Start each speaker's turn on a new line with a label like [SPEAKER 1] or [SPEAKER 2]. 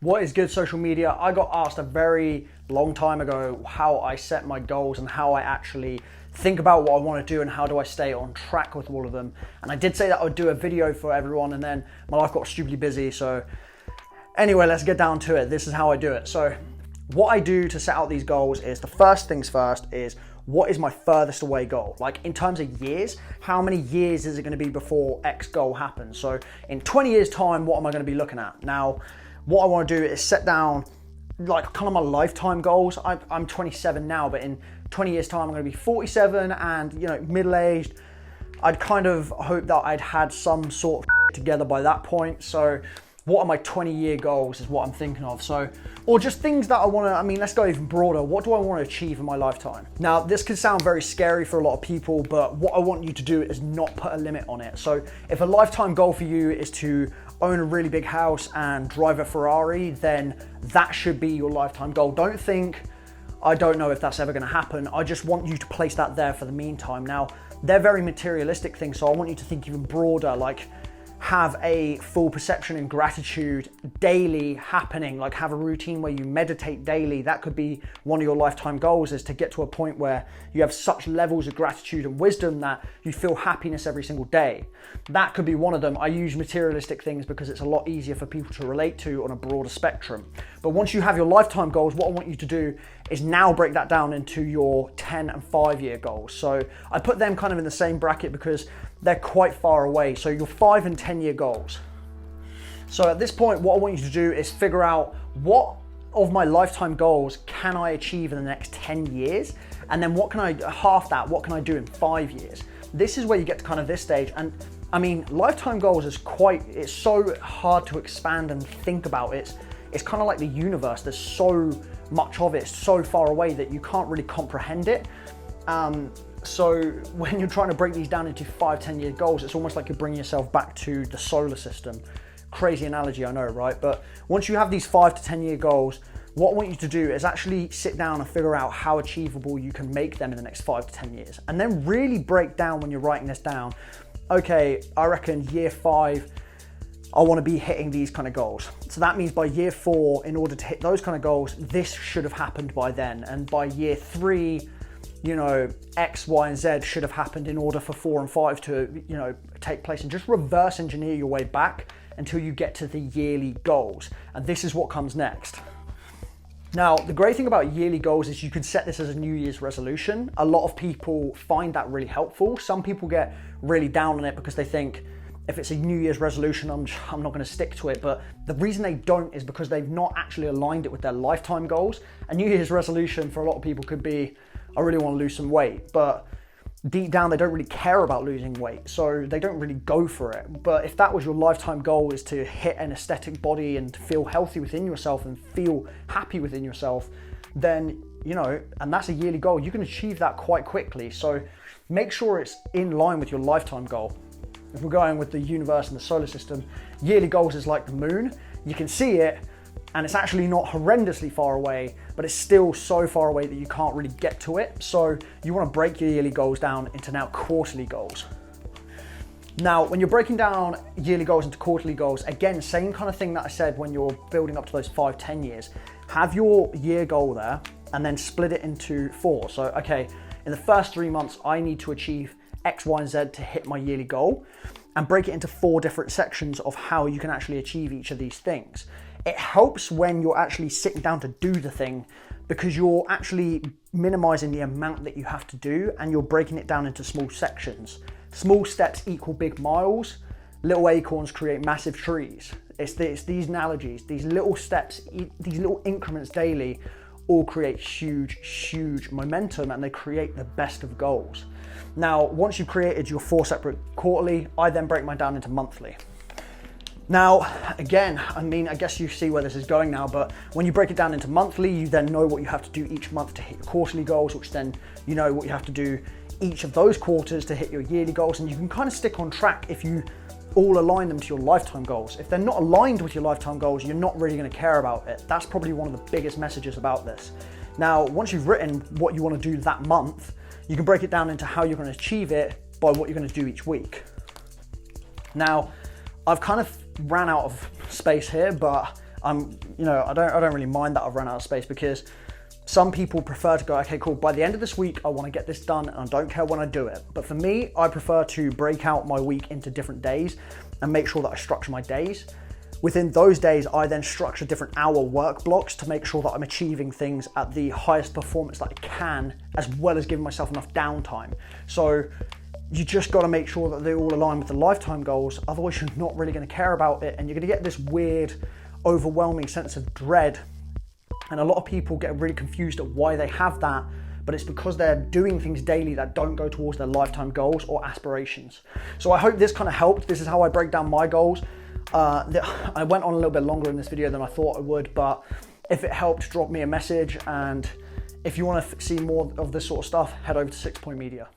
[SPEAKER 1] What is good, social media? I got asked a very long time ago how I set my goals and how I actually think about what I want to do and how do I stay on track with all of them. And I did say that I would do a video for everyone, and then my life got stupidly busy. So anyway, let's get down to it. This is how I do it. So what I do to set out these goals is, the first things first is, what is my furthest away goal? Like in terms of years, how many years is it going to be before X goal happens? So in 20 years time, what am I going to be looking at? Now, what I want to do is set down like kind of my lifetime goals. I'm 27 now, but in 20 years time, I'm going to be 47 and, you know, middle-aged. I'd kind of hope that I'd had some sort of together by that point. So what are my 20-year goals is what I'm thinking of. So, or just things that I want to, I mean, let's go even broader. What do I want to achieve in my lifetime? Now, this can sound very scary for a lot of people, but what I want you to do is not put a limit on it. So if a lifetime goal for you is to own a really big house and drive a Ferrari, then that should be your lifetime goal. Don't think, I don't know if that's ever going to happen. I just want you to place that there for the meantime. Now, they're very materialistic things, so I want you to think even broader, like have a full perception and gratitude daily happening, like have a routine where you meditate daily. That could be one of your lifetime goals, is to get to a point where you have such levels of gratitude and wisdom that you feel happiness every single day. That could be one of them. I use materialistic things because it's a lot easier for people to relate to on a broader spectrum. But once you have your lifetime goals, what I want you to do is now break that down into your 10 and 5-year goals. So I put them kind of in the same bracket because they're quite far away. So your 5 and 10-year goals. So at this point, what I want you to do is figure out, what of my lifetime goals can I achieve in the next 10 years? And then what can I, half that, what can I do in 5 years? This is where you get to kind of this stage. And I mean, lifetime goals is it's so hard to expand and think about. It's kind of like the universe. There's so much of it, it's so far away that you can't really comprehend it. So when you're trying to break these down into 5-10-year goals, it's almost like you're bringing yourself back to the solar system. Crazy analogy, I know, right? But once you have these 5 to 10-year goals, what I want you to do is actually sit down and figure out how achievable you can make them in the next 5 to 10 years. And then really break down, when you're writing this down, okay, I reckon year 5, I want to be hitting these kind of goals. So that means by year 4, in order to hit those kind of goals, this should have happened by then. And by year 3, you know, X, Y, and Z should have happened in order for 4 and 5 to, you know, take place. And just reverse engineer your way back until you get to the yearly goals. And this is what comes next. Now, the great thing about yearly goals is you can set this as a New Year's resolution. A lot of people find that really helpful. Some people get really down on it because they think, if it's a New Year's resolution, I'm not going to stick to it. But the reason they don't is because they've not actually aligned it with their lifetime goals. A New Year's resolution for a lot of people could be, I really want to lose some weight, but deep down they don't really care about losing weight, so they don't really go for it. But if that was your lifetime goal, is to hit an aesthetic body and to feel healthy within yourself and feel happy within yourself, then, you know, and that's a yearly goal, you can achieve that quite quickly. So make sure it's in line with your lifetime goal. If we're going with the universe and the solar system, yearly goals is like the moon. You can see it, and it's actually not horrendously far away, but it's still so far away that you can't really get to it. So you want to break your yearly goals down into now quarterly goals. Now, when you're breaking down yearly goals into quarterly goals, again, same kind of thing that I said when you're building up to those 5-10 years. Have your year goal there and then split it into 4. So, okay, in the first 3 months, I need to achieve X, Y, and Z to hit my yearly goal, and break it into 4 different sections of how you can actually achieve each of these things. It helps when you're actually sitting down to do the thing, because you're actually minimizing the amount that you have to do and you're breaking it down into small sections. Small steps equal big miles. Little acorns create massive trees. It's these analogies, these little steps, these little increments daily all create huge momentum, and they create the best of goals. Now, once you've created your 4 separate quarterly, I then break mine down into monthly. Now, again, I mean, I guess you see where this is going now, but when you break it down into monthly, you then know what you have to do each month to hit your quarterly goals, which then you know what you have to do each of those quarters to hit your yearly goals, and you can kind of stick on track if you all align them to your lifetime goals. If they're not aligned with your lifetime goals, you're not really going to care about it. That's probably one of the biggest messages about this. Now, once you've written what you want to do that month, you can break it down into how you're going to achieve it by what you're going to do each week. Now, I've kind of ran out of space here, but I don't really mind that I've run out of space, because some people prefer to go, okay, cool, by the end of this week, I want to get this done and I don't care when I do it. But for me, I prefer to break out my week into different days and make sure that I structure my days. Within those days, I then structure different hour work blocks to make sure that I'm achieving things at the highest performance that I can, as well as giving myself enough downtime. So you just got to make sure that they all align with the lifetime goals. Otherwise, you're not really going to care about it, and you're going to get this weird, overwhelming sense of dread. And a lot of people get really confused at why they have that, but it's because they're doing things daily that don't go towards their lifetime goals or aspirations. So I hope this kind of helped. This is how I break down my goals. I went on a little bit longer in this video than I thought I would, but if it helped, drop me a message. And if you want to see more of this sort of stuff, head over to 6 Point Media.